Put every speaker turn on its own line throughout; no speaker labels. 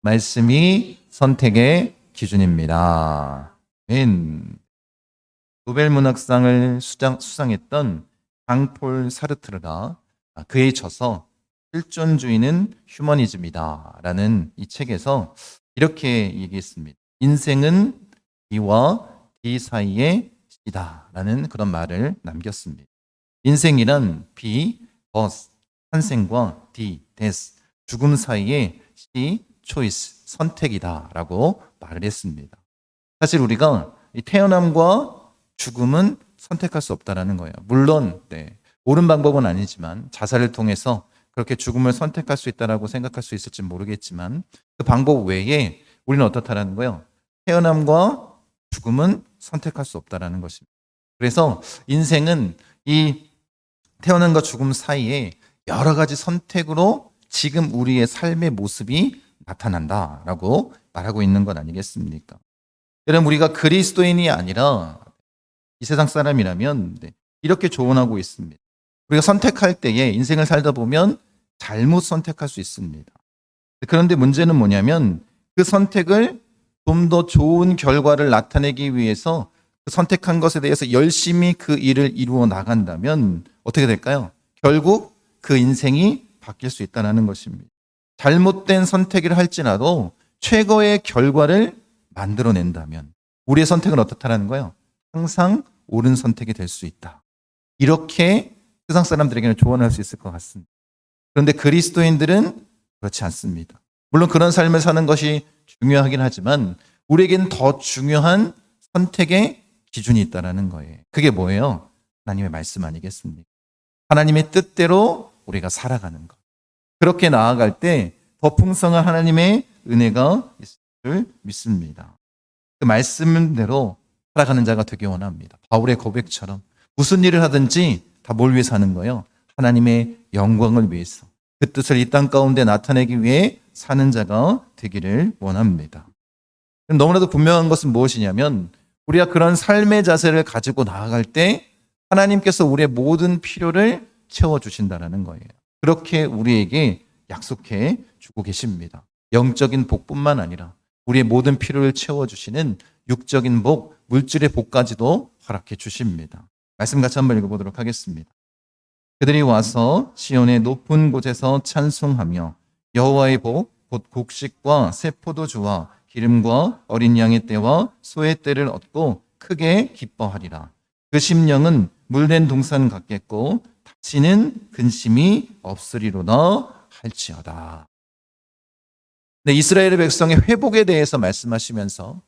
말씀이 선택의 기준입니다. 노벨 문학상을 수상했던 장폴 사르트르가 그에 져서 실존주의는 휴머니즘이다 라는 이 책에서 이렇게 얘기했습니다. 인생은 B와 D 사이의 C다 라는 그런 말을 남겼습니다. 인생이란 B, 버스, 탄생과 D, 데스, 죽음 사이의 C, 초이스, 선택이다 라고 말을 했습니다. 사실 우리가 태어남과 죽음은 선택할 수 없다라는 거예요. 물론 옳은 방법은 아니지만 자살을 통해서 그렇게 죽음을 선택할 수 있다라고 생각할 수 있을지 모르겠지만 그 방법 외에 우리는 어떻다라는 거예요. 태어남과 죽음은 선택할 수 없다라는 것입니다. 그래서 인생은 이 태어남과 죽음 사이에 여러 가지 선택으로 지금 우리의 삶의 모습이 나타난다라고 말하고 있는 것 아니겠습니까? 여러분, 우리가 그리스도인이 아니라 이 세상 사람이라면 이렇게 조언하고 있습니다. 우리가 선택할 때에 인생을 살다 보면 잘못 선택할 수 있습니다. 그런데 문제는 뭐냐면 그 선택을 좀 더 좋은 결과를 나타내기 위해서 그 선택한 것에 대해서 열심히 그 일을 이루어 나간다면 어떻게 될까요? 결국 그 인생이 바뀔 수 있다는 것입니다. 잘못된 선택을 할지라도 최고의 결과를 만들어낸다면 우리의 선택은 어떻다라는 거예요? 항상 옳은 선택이 될 수 있다. 이렇게 세상 사람들에게는 조언할 수 있을 것 같습니다. 그런데 그리스도인들은 그렇지 않습니다. 물론 그런 삶을 사는 것이 중요하긴 하지만 우리에게는 더 중요한 선택의 기준이 있다는 거예요. 그게 뭐예요? 하나님의 말씀 아니겠습니까? 하나님의 뜻대로 우리가 살아가는 것. 그렇게 나아갈 때 더 풍성한 하나님의 은혜가 있을 줄 믿습니다. 그 말씀대로 살아가는 자가 되기 원합니다. 바울의 고백처럼 무슨 일을 하든지 다 뭘 위해서 하는 거예요? 하나님의 영광을 위해서 그 뜻을 이 땅 가운데 나타내기 위해 사는 자가 되기를 원합니다. 너무나도 분명한 것은 무엇이냐면 우리가 그런 삶의 자세를 가지고 나아갈 때 하나님께서 우리의 모든 필요를 채워주신다는 거예요. 그렇게 우리에게 약속해 주고 계십니다. 영적인 복뿐만 아니라 우리의 모든 필요를 채워주시는 육적인 복, 물질의 복까지도 허락해 주십니다. 말씀 같이 한번 읽어보도록 하겠습니다. 그들이 와서 시온의 높은 곳에서 찬송하며 여호와의 복, 곧 곡식과 새 포도주와 기름과 어린 양의 떼와 소의 떼를 얻고 크게 기뻐하리라. 그 심령은 물된 동산 같겠고 다시는 근심이 없으리로다 할지어다. 네, 이스라엘의 백성의 회복에 대해서 말씀하시면서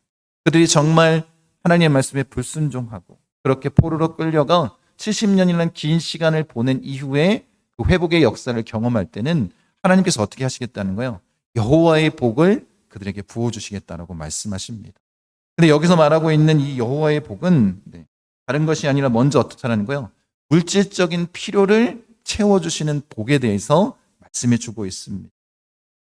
그들이 정말 하나님의 말씀에 불순종하고 그렇게 포로로 끌려가 70년이라는 긴 시간을 보낸 이후에 그 회복의 역사를 경험할 때는 하나님께서 어떻게 하시겠다는 거예요? 여호와의 복을 그들에게 부어주시겠다라고 말씀하십니다. 근데 여기서 말하고 있는 이 여호와의 복은 다른 것이 아니라 먼저 어떻다라는 거예요? 물질적인 필요를 채워주시는 복에 대해서 말씀해 주고 있습니다.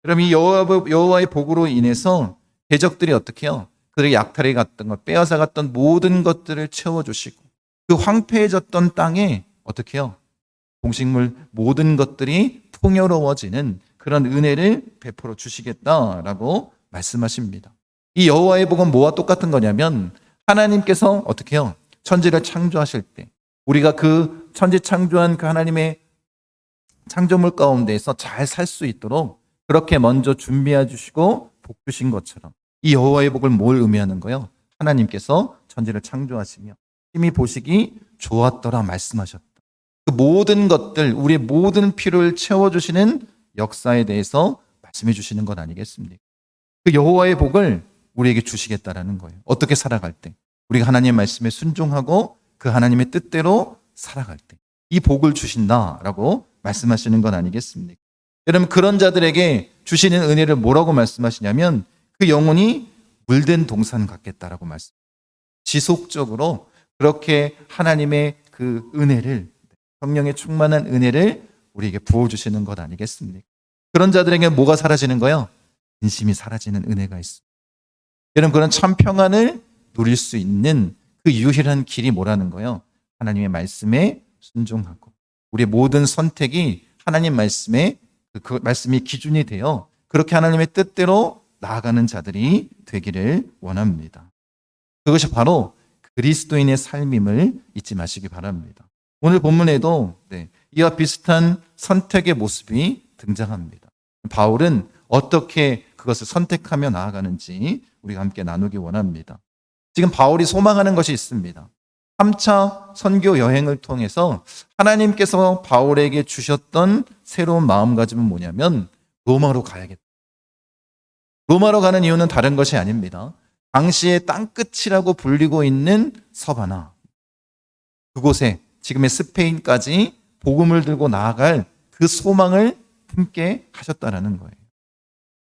그럼 이 여호와의 복으로 인해서 대적들이 어떻게 해요? 그들의 약탈해 갔던 것, 빼앗아 갔던 모든 것들을 채워주시고 그 황폐해졌던 땅에 어떻게 해요? 동식물 모든 것들이 풍요로워지는 그런 은혜를 베풀어 주시겠다라고 말씀하십니다. 이 여호와의 복은 뭐와 똑같은 거냐면 하나님께서 어떻게 해요? 천지를 창조하실 때 우리가 그 천지 창조한 그 하나님의 창조물 가운데에서 잘 살 수 있도록 그렇게 먼저 준비해 주시고 복 주신 것처럼 이 여호와의 복을 뭘 의미하는 거예요? 하나님께서 천지를 창조하시며 심히 보시기 좋았더라 말씀하셨다. 그 모든 것들, 우리의 모든 필요를 채워주시는 역사에 대해서 말씀해 주시는 것 아니겠습니까? 그 여호와의 복을 우리에게 주시겠다라는 거예요. 어떻게 살아갈 때 우리가 하나님의 말씀에 순종하고 그 하나님의 뜻대로 살아갈 때 이 복을 주신다라고 말씀하시는 건 아니겠습니까? 여러분, 그런 자들에게 주시는 은혜를 뭐라고 말씀하시냐면 그 영혼이 물된 동산 같겠다라고 말씀. 지속적으로 그렇게 하나님의 그 은혜를, 성령의 충만한 은혜를 우리에게 부어주시는 것 아니겠습니까? 그런 자들에게 뭐가 사라지는 거예요? 근심이 사라지는 은혜가 있습니다. 여러분, 그런 참 평안을 누릴 수 있는 그 유일한 길이 뭐라는 거예요? 하나님의 말씀에 순종하고 우리의 모든 선택이 하나님 말씀에 그 말씀이 기준이 되어 그렇게 하나님의 뜻대로 나아가는 자들이 되기를 원합니다. 그것이 바로 그리스도인의 삶임을 잊지 마시기 바랍니다. 오늘 본문에도 이와 비슷한 선택의 모습이 등장합니다. 바울은 어떻게 그것을 선택하며 나아가는지 우리가 함께 나누기 원합니다. 지금 바울이 소망하는 것이 있습니다. 3차 선교 여행을 통해서 하나님께서 바울에게 주셨던 새로운 마음가짐은 뭐냐면 로마로 가야겠다. 로마로 가는 이유는 다른 것이 아닙니다. 당시의 땅끝이라고 불리고 있는 서바나, 그곳에 지금의 스페인까지 복음을 들고 나아갈 그 소망을 품게 하셨다는 거예요.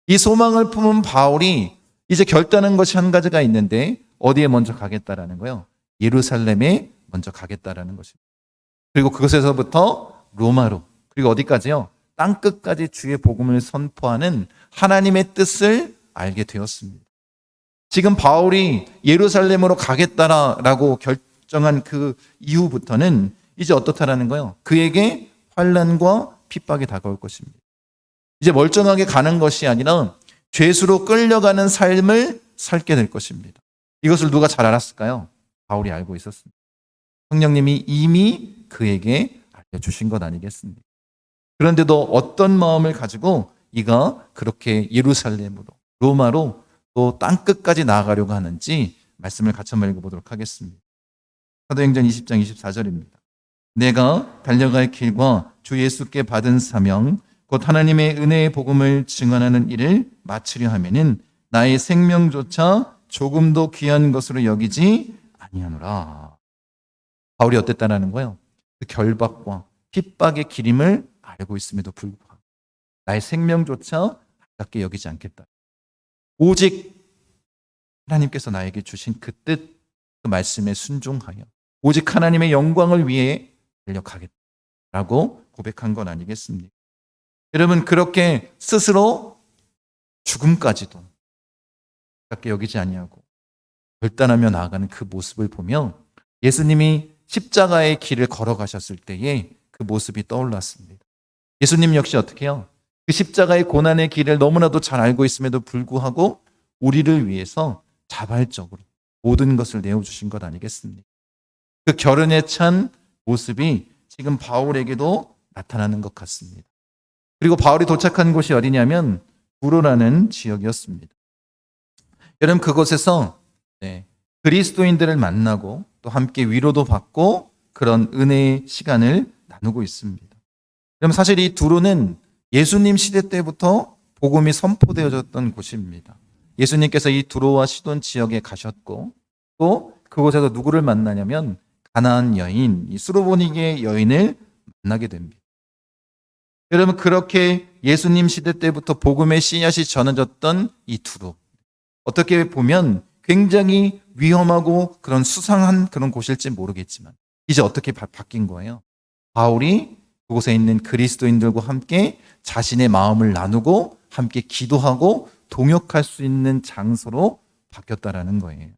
이 소망을 품은 바울이 이제 결단한 것이 한 가지가 있는데 어디에 먼저 가겠다라는 거예요? 예루살렘에 먼저 가겠다라는 것입니다. 그리고 그곳에서부터 로마로, 그리고 어디까지요? 땅끝까지 주의 복음을 선포하는 하나님의 뜻을 알게 되었습니다. 지금 바울이 예루살렘으로 가겠다라고 결정한 그 이후부터는 이제 어떻다라는 거예요? 그에게 환난과 핍박이 다가올 것입니다. 이제 멀쩡하게 가는 것이 아니라 죄수로 끌려가는 삶을 살게 될 것입니다. 이것을 누가 잘 알았을까요? 바울이 알고 있었습니다. 성령님이 이미 그에게 알려주신 것 아니겠습니까? 그런데도 어떤 마음을 가지고 이가 그렇게 예루살렘으로, 로마로 또 땅끝까지 나아가려고 하는지 말씀을 같이 한번 읽어보도록 하겠습니다. 사도행전 20장 24절입니다. 내가 달려갈 길과 주 예수께 받은 사명 곧 하나님의 은혜의 복음을 증언하는 일을 마치려 하면은 나의 생명조차 조금도 귀한 것으로 여기지 아니하노라. 바울이 어땠다라는 거예요? 그 결박과 핍박의 길임을 알고 있음에도 불구하고 나의 생명조차 아깝게 여기지 않겠다. 오직 하나님께서 나에게 주신 그 뜻, 그 말씀에 순종하여 오직 하나님의 영광을 위해 달려가겠다라고 고백한 건 아니겠습니까? 여러분, 그렇게 스스로 죽음까지도 가깝게 여기지 아니하고 결단하며 나아가는 그 모습을 보며 예수님이 십자가의 길을 걸어가셨을 때에 그 모습이 떠올랐습니다. 예수님 역시 어떻게 해요? 그 십자가의 고난의 길을 너무나도 잘 알고 있음에도 불구하고 우리를 위해서 자발적으로 모든 것을 내어주신 것 아니겠습니까? 그 결연에 찬 모습이 지금 바울에게도 나타나는 것 같습니다. 그리고 바울이 도착한 곳이 어디냐면 두로라는 지역이었습니다. 여러분, 그곳에서 그리스도인들을 만나고 또 함께 위로도 받고 그런 은혜의 시간을 나누고 있습니다. 여러분, 사실 이 두로는 예수님 시대 때부터 복음이 선포되어졌던 곳입니다. 예수님께서 이 두로와 시돈 지역에 가셨고 또 그곳에서 누구를 만나냐면 가나안 여인, 이 수로보니게 여인을 만나게 됩니다. 여러분, 그렇게 예수님 시대 때부터 복음의 씨앗이 전해졌던 이 두로, 어떻게 보면 굉장히 위험하고 그런 수상한 그런 곳일지 모르겠지만 이제 어떻게 바뀐 거예요? 바울이 그곳에 있는 그리스도인들과 함께 자신의 마음을 나누고 함께 기도하고 동역할 수 있는 장소로 바뀌었다라는 거예요.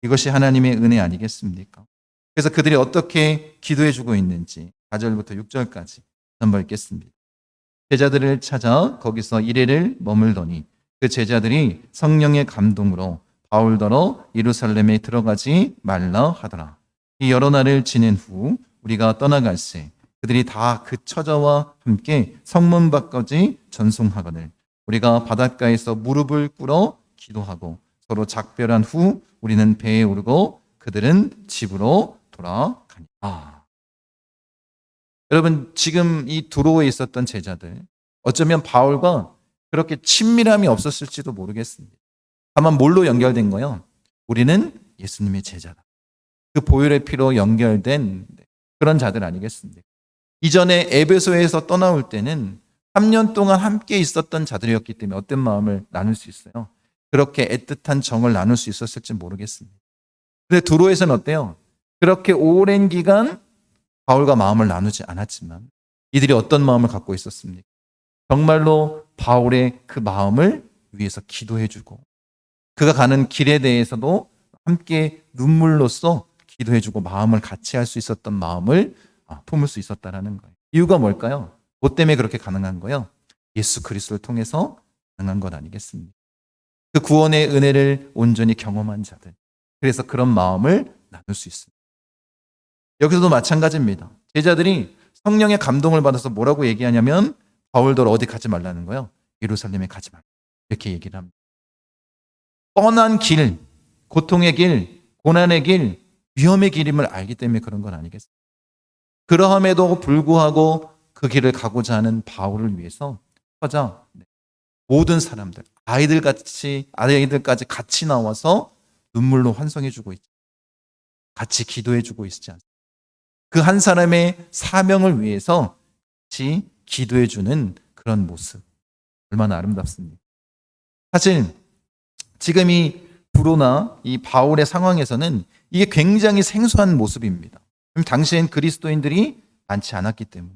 이것이 하나님의 은혜 아니겠습니까? 그래서 그들이 어떻게 기도해주고 있는지 4절부터 6절까지 한번 읽겠습니다. 제자들을 찾아 거기서 이레를 머물더니 그 제자들이 성령의 감동으로 바울더러 예루살렘에 들어가지 말라 하더라. 이 여러 날을 지낸 후 우리가 떠나갈새 그들이 다 그 처자와 함께 성문 밖까지 전송하거늘 우리가 바닷가에서 무릎을 꿇어 기도하고 서로 작별한 후 우리는 배에 오르고 그들은 집으로 돌아가니라. 여러분, 지금 이 두로에 있었던 제자들, 어쩌면 바울과 그렇게 친밀함이 없었을지도 모르겠습니다. 다만 뭘로 연결된 거예요? 우리는 예수님의 제자다. 그 보혈의 피로 연결된 그런 자들 아니겠습니까? 이전에 에베소에서 떠나올 때는 3년 동안 함께 있었던 자들이었기 때문에 어떤 마음을 나눌 수 있어요? 그렇게 애틋한 정을 나눌 수 있었을지 모르겠습니다. 근데 두로에서는 어때요? 그렇게 오랜 기간 바울과 마음을 나누지 않았지만 이들이 어떤 마음을 갖고 있었습니까? 정말로 바울의 그 마음을 위해서 기도해주고 그가 가는 길에 대해서도 함께 눈물로써 기도해주고 마음을 같이 할 수 있었던 마음을 품을 수 있었다는 거예요. 이유가 뭘까요? 뭐 때문에 그렇게 가능한 거예요? 예수 그리스도를 통해서 가능한 것 아니겠습니까? 그 구원의 은혜를 온전히 경험한 자들. 그래서 그런 마음을 나눌 수 있습니다. 여기서도 마찬가지입니다. 제자들이 성령의 감동을 받아서 뭐라고 얘기하냐면 바울도 어디 가지 말라는 거예요. 예루살렘에 가지 말라. 이렇게 얘기를 합니다. 뻔한 길, 고통의 길, 고난의 길, 위험의 길임을 알기 때문에 그런 건 아니겠습니까? 그러함에도 불구하고 그 길을 가고자 하는 바울을 위해서 하자 모든 사람들, 아이들까지 같이 나와서 눈물로 환송해주고 있지. 같이 기도해주고 있지 않습니까? 그 한 사람의 사명을 위해서 같이 기도해주는 그런 모습. 얼마나 아름답습니까? 사실 지금 이 브로나 이 바울의 상황에서는 이게 굉장히 생소한 모습입니다. 당시엔 그리스도인들이 많지 않았기 때문에.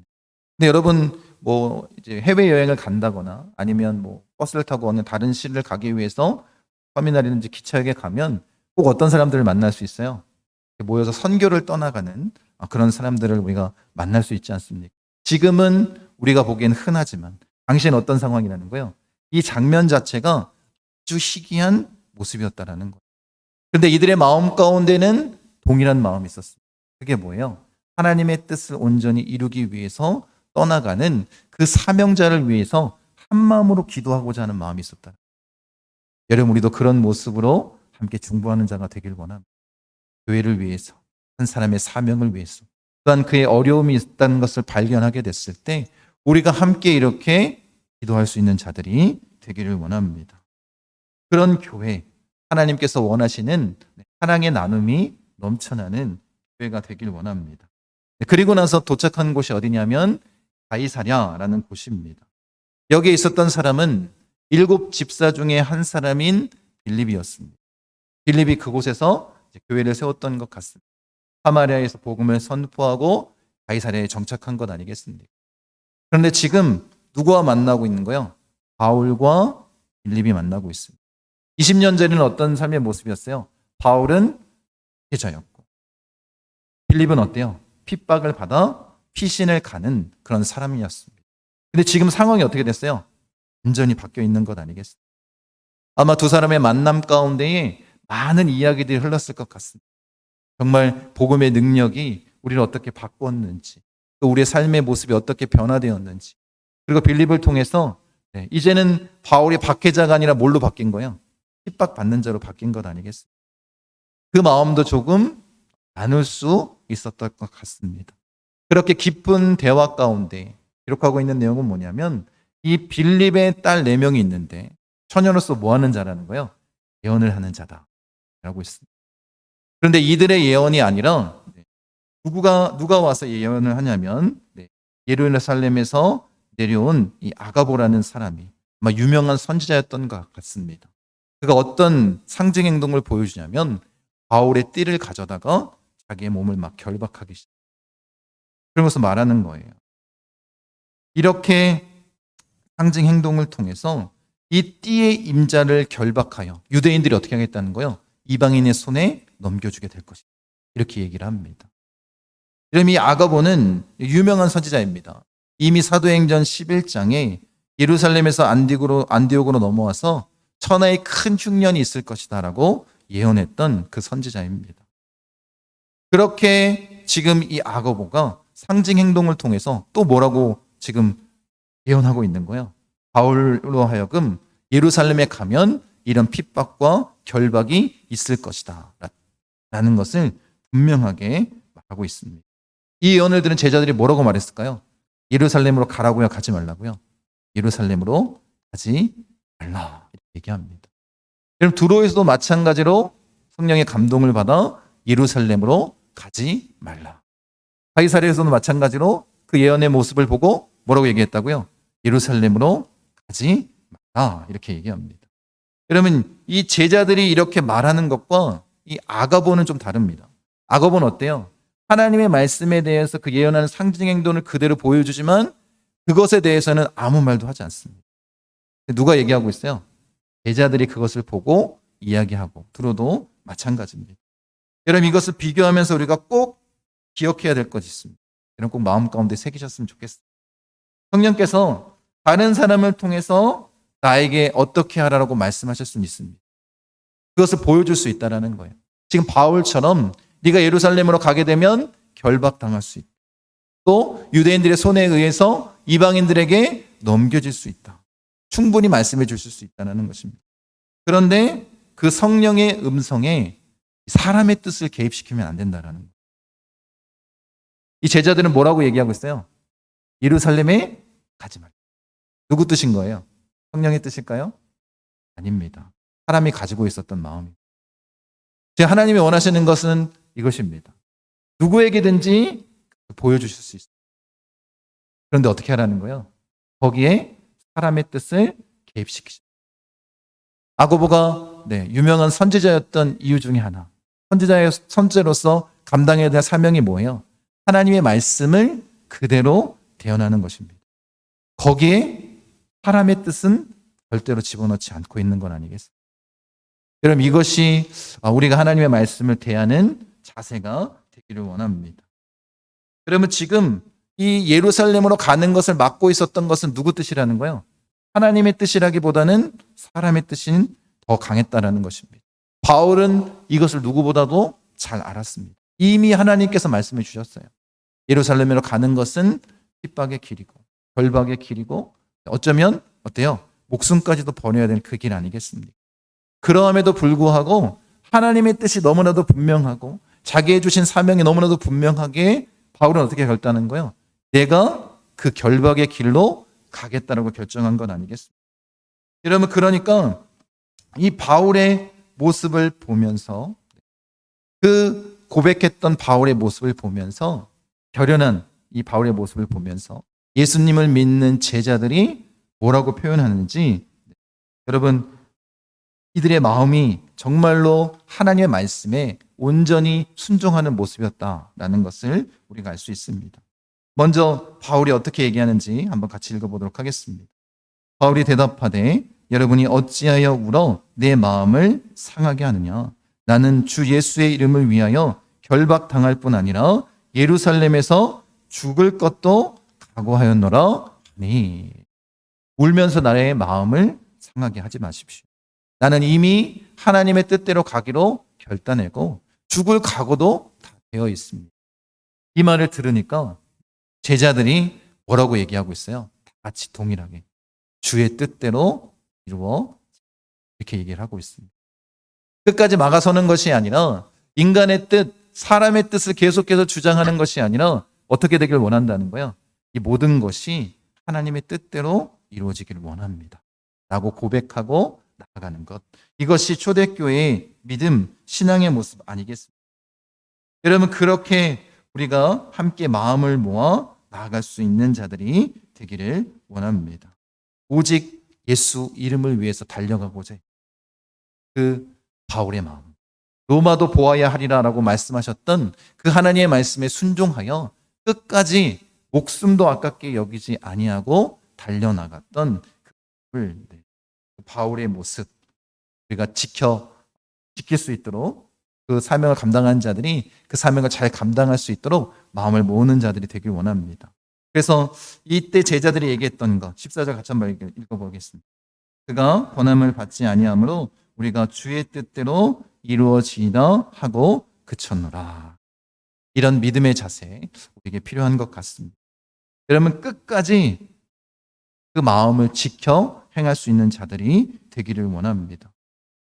근데 여러분 뭐 이제 해외 여행을 간다거나 아니면 뭐 버스를 타고 어느 다른 시를 가기 위해서 터미널이든지 기차역에 가면 꼭 어떤 사람들을 만날 수 있어요. 모여서 선교를 떠나가는 그런 사람들을 우리가 만날 수 있지 않습니까? 지금은 우리가 보기엔 흔하지만 당시엔 어떤 상황이라는 거예요? 이 장면 자체가 아주 희귀한 모습이었다라는 거예요. 그런데 이들의 마음 가운데는 동일한 마음이 있었습니다. 그게 뭐예요? 하나님의 뜻을 온전히 이루기 위해서 떠나가는 그 사명자를 위해서 한 마음으로 기도하고자 하는 마음이 있었다. 여러분 우리도 그런 모습으로 함께 중보하는 자가 되길 원합니다. 교회를 위해서, 한 사람의 사명을 위해서, 또한 그의 어려움이 있다는 것을 발견하게 됐을 때 우리가 함께 이렇게 기도할 수 있는 자들이 되기를 원합니다. 그런 교회, 하나님께서 원하시는 사랑의 나눔이 넘쳐나는 교회가 되길 원합니다. 그리고 나서 도착한 곳이 어디냐면 가이사랴라는 곳입니다. 여기에 있었던 사람은 7 집사 중에 한 사람인 빌립이었습니다. 빌립이 그곳에서 교회를 세웠던 것 같습니다. 사마리아에서 복음을 선포하고 가이사랴에 정착한 것 아니겠습니까? 그런데 지금 누구와 만나고 있는 거예요? 바울과 빌립이 만나고 있습니다. 20년 전에는 어떤 삶의 모습이었어요? 바울은 피해자였고 빌립은 어때요? 핍박을 받아 피신을 가는 그런 사람이었습니다. 근데 지금 상황이 어떻게 됐어요? 완전히 바뀌어 있는 것 아니겠습니까? 아마 두 사람의 만남 가운데에 많은 이야기들이 흘렀을 것 같습니다. 정말 복음의 능력이 우리를 어떻게 바꿨는지, 또 우리의 삶의 모습이 어떻게 변화되었는지, 그리고 빌립을 통해서 이제는 바울이 박해자가 아니라 뭘로 바뀐 거예요? 핍박받는 자로 바뀐 것 아니겠습니까? 그 마음도 조금 나눌 수 있었던 것 같습니다. 그렇게 깊은 대화 가운데 기록하고 있는 내용은 뭐냐면 이 빌립의 딸 4명이 있는데 처녀로서 뭐 하는 자라는 거예요? 예언을 하는 자다라고 있습니다. 그런데 이들의 예언이 아니라 누가 와서 예언을 하냐면 예루살렘에서 내려온 이 아가보라는 사람이 아마 유명한 선지자였던 것 같습니다. 그가 어떤 상징 행동을 보여주냐면 바울의 띠를 가져다가 자기의 몸을 막 결박하기 시작합니다. 그러면서 말하는 거예요. 이렇게 상징 행동을 통해서 이 띠의 임자를 결박하여 유대인들이 어떻게 하겠다는 거예요? 이방인의 손에 넘겨주게 될 것이다. 이렇게 얘기를 합니다. 그럼 이 아가보는 유명한 선지자입니다. 이미 사도행전 11장에 예루살렘에서 안디옥으로 넘어와서 천하의 큰 흉년이 있을 것이다 라고 예언했던 그 선지자입니다. 그렇게 지금 이 아가보가 상징 행동을 통해서 또 뭐라고 지금 예언하고 있는 거예요? 바울로 하여금 예루살렘에 가면 이런 핍박과 결박이 있을 것이다 라는 것을 분명하게 말하고 있습니다. 이 예언을 들은 제자들이 뭐라고 말했을까요? 예루살렘으로 가라고요? 가지 말라고요? 예루살렘으로 가지 말라 이렇게 얘기합니다. 여러분 두로에서도 마찬가지로 성령의 감동을 받아 예루살렘으로 가지 말라. 가이사랴에서도 마찬가지로 그 예언의 모습을 보고 뭐라고 얘기했다고요? 예루살렘으로 가지 말라 이렇게 얘기합니다. 여러분 이 제자들이 이렇게 말하는 것과 이 아가보는 좀 다릅니다. 아가보는 어때요? 하나님의 말씀에 대해서 그 예언하는 상징 행동을 그대로 보여주지만 그것에 대해서는 아무 말도 하지 않습니다. 누가 얘기하고 있어요? 제자들이 그것을 보고 이야기하고 두로도 마찬가지입니다. 여러분 이것을 비교하면서 우리가 꼭 기억해야 될 것이 있습니다. 여러분 꼭 마음 가운데 새기셨으면 좋겠습니다. 성령께서 다른 사람을 통해서 나에게 어떻게 하라고 말씀하실 수 있습니다. 그것을 보여줄 수 있다는 거예요. 지금 바울처럼 네가 예루살렘으로 가게 되면 결박당할 수 있다. 또 유대인들의 손에 의해서 이방인들에게 넘겨질 수 있다. 충분히 말씀해 주실 수 있다는 것입니다. 그런데 그 성령의 음성에 사람의 뜻을 개입시키면 안 된다는 거예요. 이 제자들은 뭐라고 얘기하고 있어요? 예루살렘에 가지 말라. 누구 뜻인 거예요? 성령의 뜻일까요? 아닙니다. 사람이 가지고 있었던 마음입니다. 하나님이 원하시는 것은 이것입니다. 누구에게든지 보여주실 수 있어요. 그런데 어떻게 하라는 거예요? 거기에 사람의 뜻을 개입시키죠. 아고보가 유명한 선지자였던 이유 중에 하나. 선지자로서 감당해야 될 사명이 뭐예요? 하나님의 말씀을 그대로 대언하는 것입니다. 거기에 사람의 뜻은 절대로 집어넣지 않고 있는 건 아니겠습니까? 여러분, 이것이 우리가 하나님의 말씀을 대하는 자세가 되기를 원합니다. 그러면 지금 이 예루살렘으로 가는 것을 막고 있었던 것은 누구 뜻이라는 거예요? 하나님의 뜻이라기보다는 사람의 뜻이 더 강했다라는 것입니다. 바울은 이것을 누구보다도 잘 알았습니다. 이미 하나님께서 말씀해 주셨어요. 예루살렘으로 가는 것은 핍박의 길이고 결박의 길이고 어쩌면 어때요? 목숨까지도 버려야 되는 그 길 아니겠습니까? 그러함에도 불구하고 하나님의 뜻이 너무나도 분명하고 자기의 주신 사명이 너무나도 분명하게 바울은 어떻게 결단한 거예요? 내가 그 결박의 길로 가겠다라고 결정한 건 아니겠습니까? 여러분, 그러니까 이 바울의 모습을 보면서 그 고백했던 바울의 모습을 보면서 결연한 이 바울의 모습을 보면서 예수님을 믿는 제자들이 뭐라고 표현하는지 여러분 이들의 마음이 정말로 하나님의 말씀에 온전히 순종하는 모습이었다라는 것을 우리가 알 수 있습니다. 먼저 바울이 어떻게 얘기하는지 한번 같이 읽어보도록 하겠습니다. 바울이 대답하되 여러분이 어찌하여 울어 내 마음을 상하게 하느냐. 나는 주 예수의 이름을 위하여 결박당할 뿐 아니라 예루살렘에서 죽을 것도 각오하였노라 하니. 울면서 나의 마음을 상하게 하지 마십시오. 나는 이미 하나님의 뜻대로 가기로 결단하고 죽을 각오도 다 되어 있습니다. 이 말을 들으니까 제자들이 뭐라고 얘기하고 있어요? 다 같이 동일하게 주의 뜻대로 이루어 이렇게 얘기를 하고 있습니다. 끝까지 막아서는 것이 아니라 인간의 뜻, 사람의 뜻을 계속해서 주장하는 것이 아니라 어떻게 되길 원한다는 거예요? 이 모든 것이 하나님의 뜻대로 이루어지기를 원합니다. 라고 고백하고 나아가는 것. 이것이 초대교회의 믿음, 신앙의 모습 아니겠습니까? 여러분, 그렇게 우리가 함께 마음을 모아 나아갈 수 있는 자들이 되기를 원합니다. 오직 예수 이름을 위해서 달려가고자 그 바울의 마음. 로마도 보아야 하리라라고 말씀하셨던 그 하나님의 말씀에 순종하여 끝까지 목숨도 아깝게 여기지 아니하고 달려나갔던 그 바울의 모습 우리가 지킬 수 있도록 그 사명을 감당한 자들이 그 사명을 잘 감당할 수 있도록 마음을 모으는 자들이 되길 원합니다. 그래서 이때 제자들이 얘기했던 것 14절 같이 한번 읽어보겠습니다. 그가 권함을 받지 아니하므로 우리가 주의 뜻대로 이루어지이다 하고 그쳤노라. 이런 믿음의 자세 우리에게 필요한 것 같습니다. 여러분 끝까지 그 마음을 지켜 행할 수 있는 자들이 되기를 원합니다.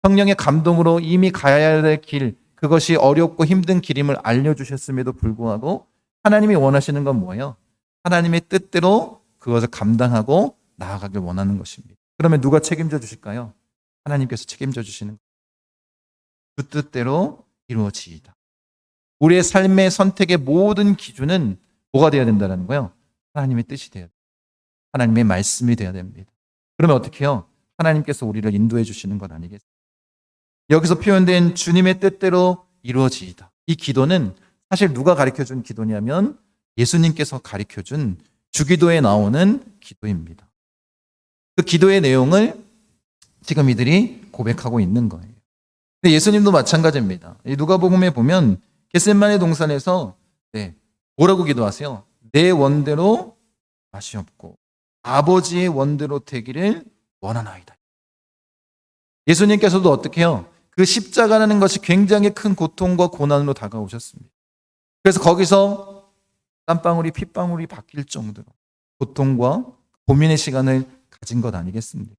성령의 감동으로 이미 가야 될 길, 그것이 어렵고 힘든 길임을 알려주셨음에도 불구하고 하나님이 원하시는 건 뭐예요? 하나님의 뜻대로 그것을 감당하고 나아가길 원하는 것입니다. 그러면 누가 책임져 주실까요? 하나님께서 책임져 주시는 그 뜻대로 이루어지이다. 우리의 삶의 선택의 모든 기준은 뭐가 되어야 된다는 거예요? 하나님의 뜻이 되어야 됩니다. 하나님의 말씀이 되어야 됩니다. 그러면 어떻게 해요? 하나님께서 우리를 인도해 주시는 것 아니겠습니까? 여기서 표현된 주님의 뜻대로 이루어지이다. 이 기도는 사실 누가 가르쳐준 기도냐면 예수님께서 가르쳐준 주기도에 나오는 기도입니다. 그 기도의 내용을 지금 이들이 고백하고 있는 거예요. 근데 예수님도 마찬가지입니다. 누가복음에 보면 겟세마네 동산에서 뭐라고 기도하세요? 내 원대로 마시옵고 아버지의 원대로 되기를 원하나이다. 예수님께서도 어떻게 해요? 그 십자가라는 것이 굉장히 큰 고통과 고난으로 다가오셨습니다. 그래서 거기서 땀방울이 핏방울이 바뀔 정도로 고통과 고민의 시간을 가진 것 아니겠습니까?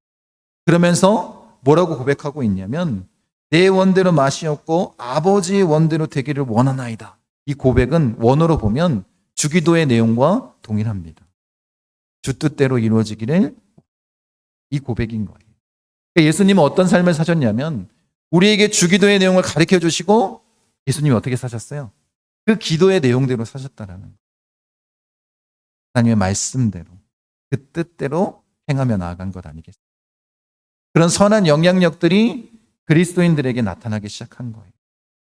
그러면서 뭐라고 고백하고 있냐면 내 원대로 맛이었고 아버지의 원대로 되기를 원하나이다. 이 고백은 원어로 보면 주기도의 내용과 동일합니다. 주 뜻대로 이루어지기를, 이 고백인 거예요. 예수님은 어떤 삶을 사셨냐면 우리에게 주기도의 내용을 가르쳐 주시고 예수님이 어떻게 사셨어요? 그 기도의 내용대로 사셨다라는 거예요. 하나님의 말씀대로 그 뜻대로 행하며 나아간 것 아니겠습니까? 그런 선한 영향력들이 그리스도인들에게 나타나기 시작한 거예요.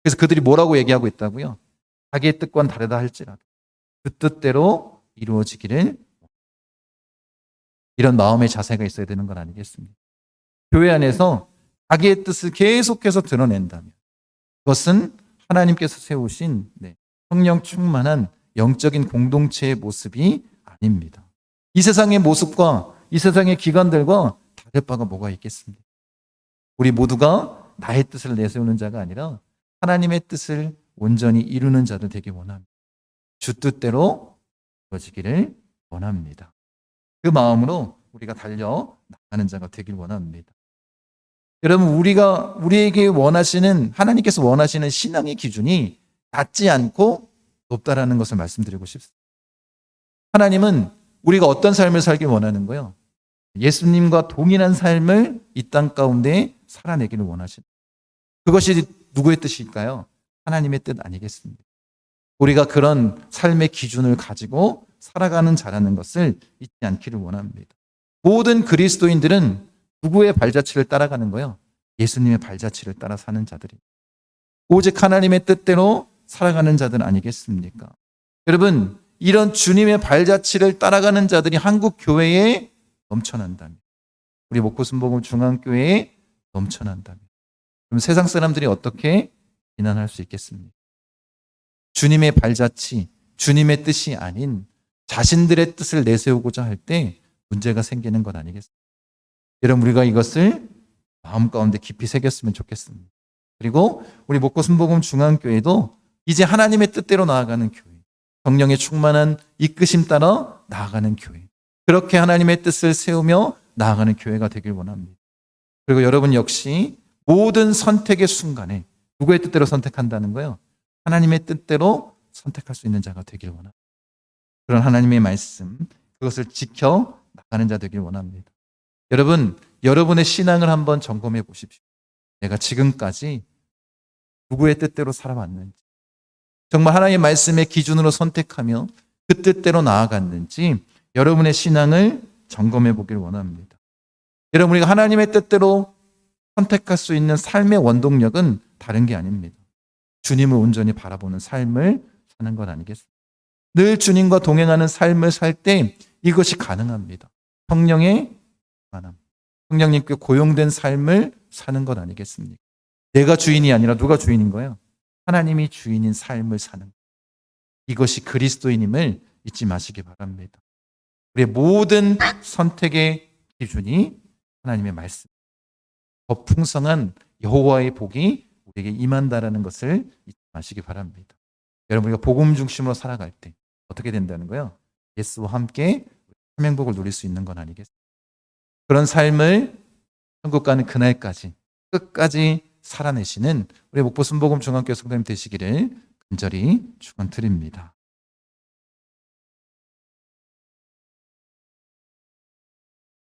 그래서 그들이 뭐라고 얘기하고 있다고요? 자기의 뜻과는 다르다 할지라도 그 뜻대로 이루어지기를, 이런 마음의 자세가 있어야 되는 건 아니겠습니까? 교회 안에서 자기의 뜻을 계속해서 드러낸다면 그것은 하나님께서 세우신 성령 충만한 영적인 공동체의 모습이 아닙니다. 이 세상의 모습과 이 세상의 기관들과 다를 바가 뭐가 있겠습니까? 우리 모두가 나의 뜻을 내세우는 자가 아니라 하나님의 뜻을 온전히 이루는 자들 되기 원합니다. 주 뜻대로 이루어지기를 원합니다. 그 마음으로 우리가 달려 나가는 자가 되길 원합니다. 여러분, 우리에게 원하시는, 하나님께서 원하시는 신앙의 기준이 낮지 않고 높다라는 것을 말씀드리고 싶습니다. 하나님은 우리가 어떤 삶을 살길 원하는 거예요? 예수님과 동일한 삶을 이 땅 가운데 살아내기를 원하십니다. 그것이 누구의 뜻일까요? 하나님의 뜻 아니겠습니까? 우리가 그런 삶의 기준을 가지고 살아가는 자라는 것을 잊지 않기를 원합니다. 모든 그리스도인들은 누구의 발자취를 따라가는 거예요? 예수님의 발자취를 따라 사는 자들이. 오직 하나님의 뜻대로 살아가는 자들 아니겠습니까? 여러분, 이런 주님의 발자취를 따라가는 자들이 한국 교회에 넘쳐난다면, 우리 목포순복음 중앙교회에 넘쳐난다면, 그럼 세상 사람들이 어떻게 비난할 수 있겠습니까? 주님의 발자취, 주님의 뜻이 아닌 자신들의 뜻을 내세우고자 할 때 문제가 생기는 것 아니겠습니까? 여러분, 우리가 이것을 마음 가운데 깊이 새겼으면 좋겠습니다. 그리고 우리 목포순복음 중앙교회도 이제 하나님의 뜻대로 나아가는 교회, 성령의 충만한 이끄심 따라 나아가는 교회, 그렇게 하나님의 뜻을 세우며 나아가는 교회가 되길 원합니다. 그리고 여러분 역시 모든 선택의 순간에 누구의 뜻대로 선택한다는 거예요? 하나님의 뜻대로 선택할 수 있는 자가 되길 원합니다. 그런 하나님의 말씀, 그것을 지켜 나가는 자 되길 원합니다. 여러분, 여러분의 신앙을 한번 점검해 보십시오. 내가 지금까지 누구의 뜻대로 살아왔는지, 정말 하나님의 말씀의 기준으로 선택하며 그 뜻대로 나아갔는지 여러분의 신앙을 점검해 보길 원합니다. 여러분, 우리가 하나님의 뜻대로 선택할 수 있는 삶의 원동력은 다른 게 아닙니다. 주님을 온전히 바라보는 삶을 사는 것 아니겠습니까? 늘 주님과 동행하는 삶을 살 때 이것이 가능합니다. 성령의 만함, 성령님께 고용된 삶을 사는 것 아니겠습니까? 내가 주인이 아니라 누가 주인인 거예요? 하나님이 주인인 삶을 사는 것. 이것이 그리스도인임을 잊지 마시기 바랍니다. 우리의 모든 선택의 기준이 하나님의 말씀, 더 풍성한 여호와의 복이 우리에게 임한다라는 것을 잊지 마시기 바랍니다. 여러분, 우리가 복음 중심으로 살아갈 때 어떻게 된다는 거예요? 예수와 함께 사명복을 누릴 수 있는 건 아니겠습니까? 그런 삶을 천국 가는 그날까지 끝까지 살아내시는 우리 목포순복음 중앙교회 성도님 되시기를 간절히 축원드립니다.